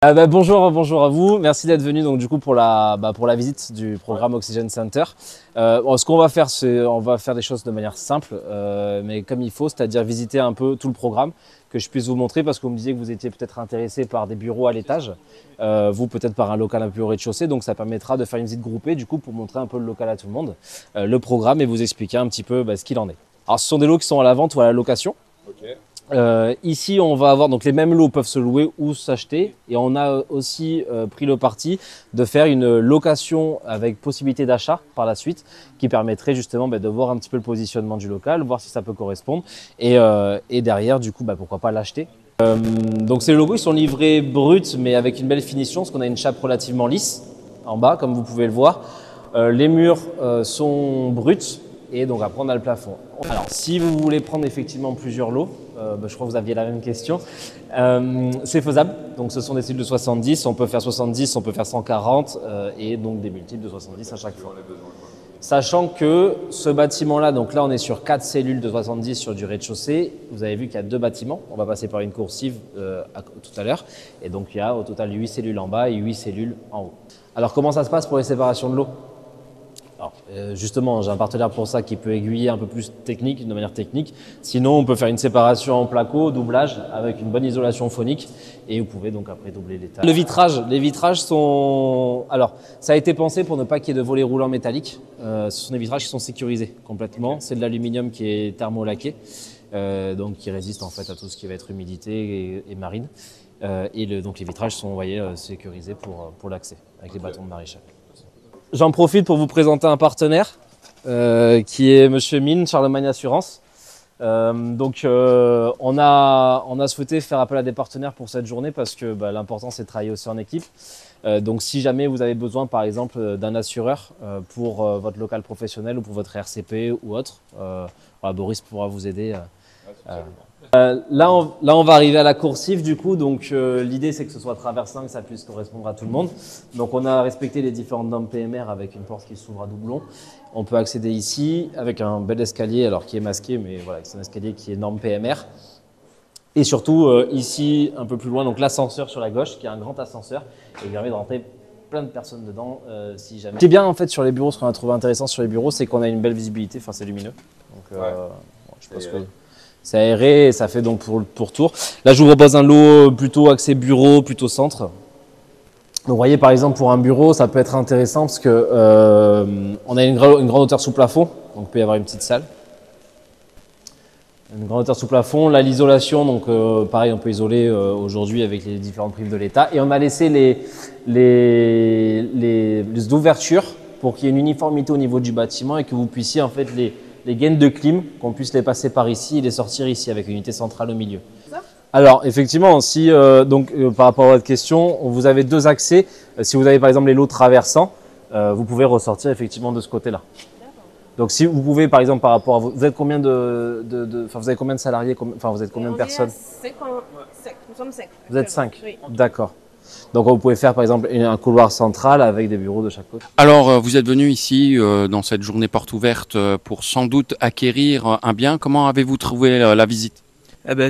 Bonjour à vous. Merci d'être venu donc du coup pour la visite du programme Oxygen Center. Ce qu'on va faire, c'est on va faire des choses de manière simple, mais comme il faut, c'est-à-dire visiter un peu tout le programme, que je puisse vous montrer parce que vous me disiez que vous étiez peut-être intéressé par des bureaux à l'étage, vous peut-être par un local un peu au rez-de-chaussée, donc ça permettra de faire une visite groupée du coup pour montrer un peu le local à tout le monde, le programme et vous expliquer un petit peu ce qu'il en est. Alors ce sont des lots qui sont à la vente ou à la location. Okay. Ici, on va avoir donc les mêmes lots peuvent se louer ou s'acheter, et on a aussi pris le parti de faire une location avec possibilité d'achat par la suite, qui permettrait justement de voir un petit peu le positionnement du local, voir si ça peut correspondre, et derrière du coup pourquoi pas l'acheter. Donc ces logos ils sont livrés bruts mais avec une belle finition, parce qu'on a une chape relativement lisse en bas comme vous pouvez le voir. Les murs sont bruts. Et donc après on a le plafond. Alors si vous voulez prendre effectivement plusieurs lots, je crois que vous aviez la même question, c'est faisable. Donc ce sont des cellules de 70, on peut faire 70, on peut faire 140 et donc des multiples de 70 à chaque fois. Sachant que ce bâtiment-là, donc là on est sur 4 cellules de 70 sur du rez-de-chaussée. Vous avez vu qu'il y a 2 bâtiments, on va passer par une coursive tout à l'heure. Et donc il y a au total 8 cellules en bas et 8 cellules en haut. Alors comment ça se passe pour les séparations de l'eau ? Alors, justement, j'ai un partenaire pour ça qui peut aiguiller un peu plus technique, de manière technique. Sinon, on peut faire une séparation en placo, doublage, avec une bonne isolation phonique. Et vous pouvez donc après doubler l'étage. Les vitrages sont... Alors, ça a été pensé pour ne pas qu'il y ait de volets roulants métalliques. Ce sont des vitrages qui sont sécurisés complètement. C'est de l'aluminium qui est thermolaqué, donc qui résiste en fait à tout ce qui va être humidité et marine. Donc les vitrages sont, vous voyez, sécurisés pour l'accès, avec les bâtons de maréchal. J'en profite pour vous présenter un partenaire qui est Monsieur Mine, Charlemagne Assurance. On a souhaité faire appel à des partenaires pour cette journée parce que l'important c'est de travailler aussi en équipe. Donc si jamais vous avez besoin par exemple d'un assureur pour votre local professionnel ou pour votre RCP ou autre, Boris pourra vous aider. Là, on va arriver à la coursive du coup, donc l'idée c'est que ce soit traversing, que ça puisse correspondre à tout le monde. Donc on a respecté les différentes normes PMR avec une porte qui s'ouvre à doublon. On peut accéder ici avec un bel escalier, alors qui est masqué, mais voilà, c'est un escalier qui est norme PMR. Et surtout ici, un peu plus loin, donc l'ascenseur sur la gauche, qui est un grand ascenseur et qui permet de rentrer plein de personnes dedans si jamais. Ce qui est bien en fait sur les bureaux, ce qu'on a trouvé intéressant sur les bureaux, c'est qu'on a une belle visibilité, enfin c'est lumineux. Donc je pense que c'est aéré et ça fait donc pour tour. Là, je vous propose un lot plutôt axé bureau, plutôt centre. Donc, vous voyez, par exemple, pour un bureau, ça peut être intéressant parce que on a une grande hauteur sous plafond, donc il peut y avoir une petite salle. Une grande hauteur sous plafond. Là, l'isolation, donc pareil, on peut isoler aujourd'hui avec les différentes primes de l'État. Et on a laissé les ouvertures pour qu'il y ait une uniformité au niveau du bâtiment et que vous puissiez en fait les gaines de clim, qu'on puisse les passer par ici et les sortir ici avec une unité centrale au milieu. Alors effectivement, si par rapport à votre question, vous avez 2 accès. Si vous avez par exemple les lots traversants, vous pouvez ressortir effectivement de ce côté-là. Donc si vous pouvez par exemple par rapport à vous êtes combien vous avez combien de salariés, vous êtes combien de personnes? 5, nous sommes 5. Vous êtes 5, oui. D'accord. Donc vous pouvez faire par exemple un couloir central avec des bureaux de chaque côté. Alors vous êtes venu ici dans cette journée porte ouverte pour sans doute acquérir un bien. Comment avez-vous trouvé la visite?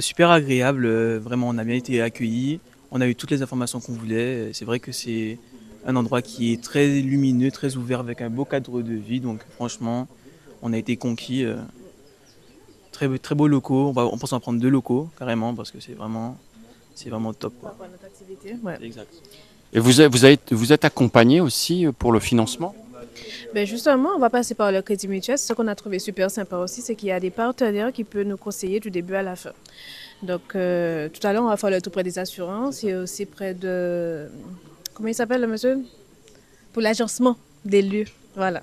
Super agréable, vraiment on a bien été accueillis, on a eu toutes les informations qu'on voulait. C'est vrai que c'est un endroit qui est très lumineux, très ouvert avec un beau cadre de vie, donc franchement on a été conquis. Très beaux locaux, on pense en prendre 2 locaux carrément parce que c'est vraiment top. Par rapport à notre activité, ouais. Exact. Et vous êtes accompagné aussi pour le financement? Justement, on va passer par le Crédit Mutuel. Ce qu'on a trouvé super sympa aussi, c'est qu'il y a des partenaires qui peuvent nous conseiller du début à la fin. Donc, tout à l'heure, on va faire le tout près des assurances et aussi près de... Comment il s'appelle, le monsieur? Pour l'agencement des lieux. Voilà.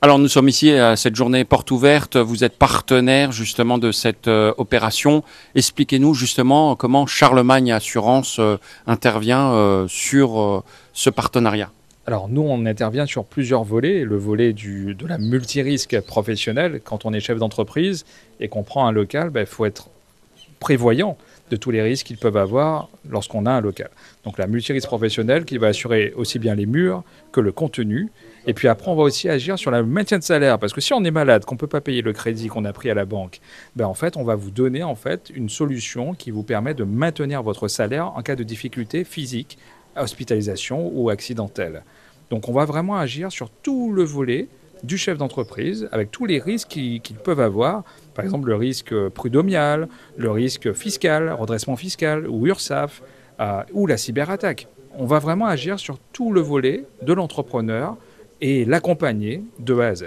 Alors nous sommes ici à cette journée porte ouverte, vous êtes partenaire justement de cette opération. Expliquez-nous justement comment Charlemagne Assurance intervient sur ce partenariat. Alors nous, on intervient sur plusieurs volets. Le volet de la multirisque professionnelle, quand on est chef d'entreprise et qu'on prend un local, il faut être prévoyant. de tous les risques qu'ils peuvent avoir lorsqu'on a un local. Donc la multirisque professionnelle qui va assurer aussi bien les murs que le contenu. Et puis après, on va aussi agir sur le maintien de salaire. Parce que si on est malade, qu'on ne peut pas payer le crédit qu'on a pris à la banque, ben en fait, on va vous donner en fait, une solution qui vous permet de maintenir votre salaire en cas de difficulté physique, hospitalisation ou accidentelle. Donc on va vraiment agir sur tout le volet du chef d'entreprise avec tous les risques qu'ils peuvent avoir. Par exemple, le risque prud'homial, le risque fiscal, redressement fiscal ou URSSAF ou la cyberattaque. On va vraiment agir sur tout le volet de l'entrepreneur et l'accompagner de A à Z.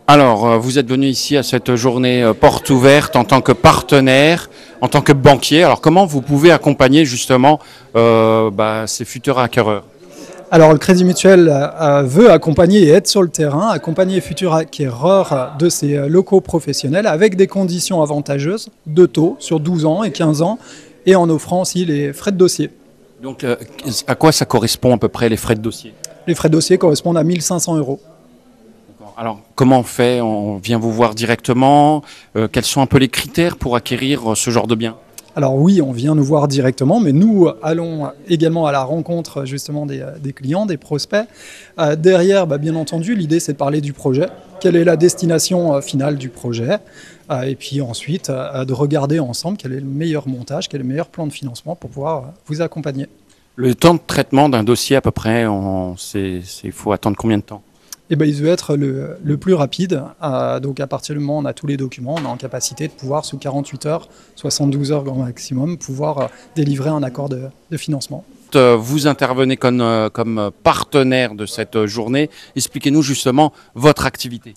Alors, vous êtes venu ici à cette journée porte ouverte en tant que partenaire, en tant que banquier. Alors, comment vous pouvez accompagner justement ces futurs acquéreurs? Alors le Crédit Mutuel veut accompagner et être sur le terrain, accompagner futurs acquéreurs de ces locaux professionnels avec des conditions avantageuses de taux sur 12 ans et 15 ans et en offrant aussi les frais de dossier. Donc, à quoi ça correspond à peu près les frais de dossier? Les frais de dossier correspondent à 1 500 €. Alors, comment on fait? On vient vous voir directement? Quels sont un peu les critères pour acquérir ce genre de bien? Alors oui, on vient nous voir directement, mais nous allons également à la rencontre justement des clients, des prospects. Derrière, bien entendu, l'idée c'est de parler du projet. Quelle est la destination finale du projet? Et puis ensuite, de regarder ensemble quel est le meilleur montage, quel est le meilleur plan de financement pour pouvoir vous accompagner. Le temps de traitement d'un dossier à peu près, il faut attendre combien de temps? Il veut être le plus rapide. Donc à partir du moment où on a tous les documents, on est en capacité de pouvoir, sous 48 heures, 72 heures grand maximum, pouvoir délivrer un accord de financement. Vous intervenez comme partenaire de cette journée. Expliquez-nous justement votre activité.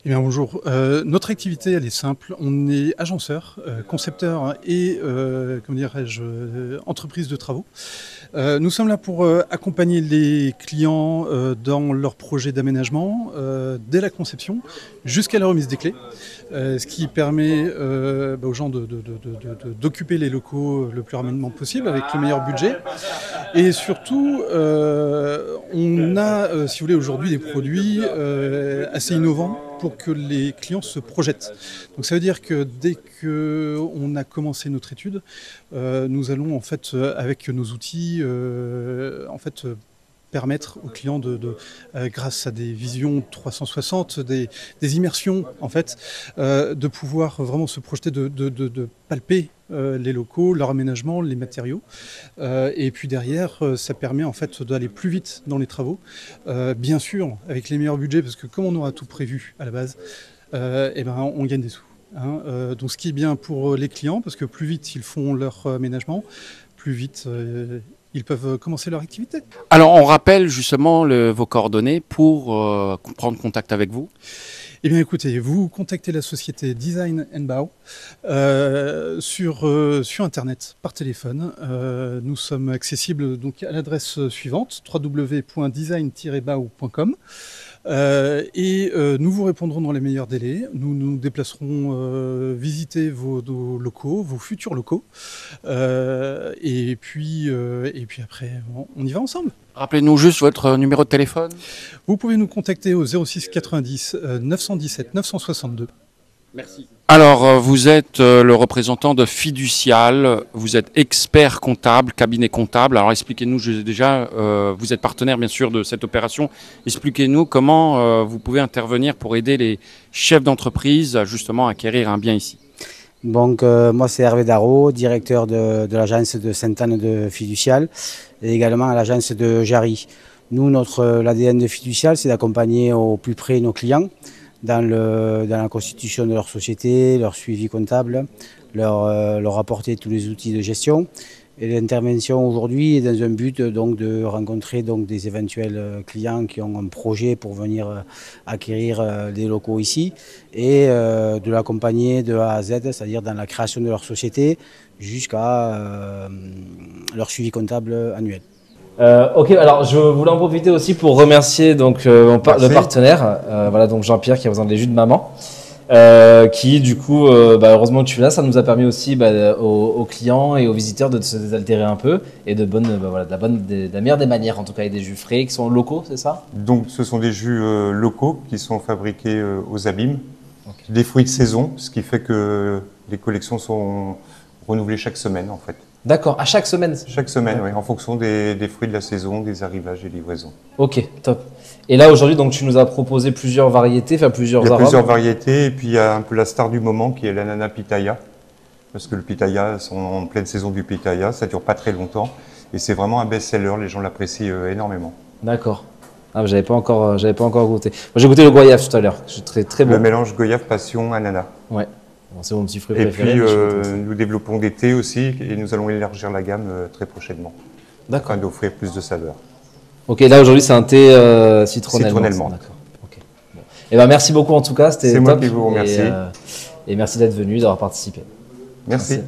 Eh bien, bonjour. Notre activité, elle est simple. On est agenceur, concepteur et, entreprise de travaux. Nous sommes là pour accompagner les clients dans leurs projets d'aménagement, dès la conception jusqu'à la remise des clés, ce qui permet aux gens d'occuper les locaux le plus rapidement possible avec le meilleur budget. Et surtout, on a, si vous voulez, aujourd'hui des produits assez innovants pour que les clients se projettent. Donc ça veut dire que dès qu'on a commencé notre étude, nous allons en fait avec nos outils permettre aux clients grâce à des visions 360, des immersions en fait, de pouvoir vraiment se projeter, de palper les locaux, leur aménagement, les matériaux. Et puis derrière, ça permet en fait d'aller plus vite dans les travaux. Bien sûr, avec les meilleurs budgets, parce que comme on aura tout prévu à la base, on gagne des sous. Donc ce qui est bien pour les clients, parce que plus vite ils font leur aménagement, plus vite ils peuvent commencer leur activité. Alors on rappelle justement vos coordonnées pour prendre contact avec vous. Eh bien écoutez, vous contactez la société Design & Bau sur internet, par téléphone. Nous sommes accessibles donc à l'adresse suivante, www.design-bau.com. Nous vous répondrons dans les meilleurs délais. Nous nous déplacerons visiter vos locaux, vos futurs locaux. Et puis après, on y va ensemble. Rappelez-nous juste votre numéro de téléphone. Vous pouvez nous contacter au 06 90 917 962. Merci. Alors, vous êtes le représentant de Fiducial, vous êtes expert comptable, cabinet comptable. Alors, expliquez-nous déjà, vous êtes partenaire bien sûr de cette opération. Expliquez-nous comment vous pouvez intervenir pour aider les chefs d'entreprise justement à acquérir un bien ici. Donc, moi, c'est Hervé Darro, directeur de l'agence de Sainte-Anne de Fiducial et également à l'agence de Jarry. Nous, l'ADN de Fiducial, c'est d'accompagner au plus près nos clients dans la constitution de leur société, leur suivi comptable, leur apporter tous les outils de gestion. Et l'intervention aujourd'hui est dans un but donc, de rencontrer donc, des éventuels clients qui ont un projet pour venir acquérir des locaux ici et de l'accompagner de A à Z, c'est-à-dire dans la création de leur société jusqu'à leur suivi comptable annuel. Ok, alors je voulais en profiter aussi pour remercier donc le partenaire, voilà donc Jean-Pierre qui a besoin des jus de maman, qui du coup, heureusement que tu es là, ça nous a permis aussi aux clients et aux visiteurs de se désaltérer un peu et de la meilleure des manières en tout cas, et des jus frais qui sont locaux, c'est ça? Donc ce sont des jus locaux qui sont fabriqués aux abîmes, des fruits de saison, ce qui fait que les collections sont renouvelé chaque semaine en fait. D'accord, à chaque semaine. Chaque semaine, oui, en fonction des fruits de la saison, des arrivages et livraisons. Ok, top. Et là aujourd'hui, donc tu nous as proposé plusieurs variétés, enfin plusieurs Il y a arômes. plusieurs variétés et puis il y a un peu la star du moment qui est l'ananas pitaya. Parce que le pitaya, on est en pleine saison du pitaya, ça dure pas très longtemps et c'est vraiment un best-seller, les gens l'apprécient énormément. D'accord. Ah, j'avais pas encore goûté. Moi, j'ai goûté le goyave tout à l'heure, c'est très bon. Le mélange goyave, passion, ananas. Ouais, bon, c'est mon petit fruit Et préféré. puis mais je suis nous développons des thés aussi et nous allons élargir la gamme très prochainement. D'accord. Afin d'offrir plus de saveurs. Ok, là aujourd'hui c'est un thé citronnelle. Citronnellement. D'accord. Ok. Bon. Et ben merci beaucoup en tout cas, c'était top. C'est moi qui vous remercie. Et merci d'être venu, d'avoir participé. Merci.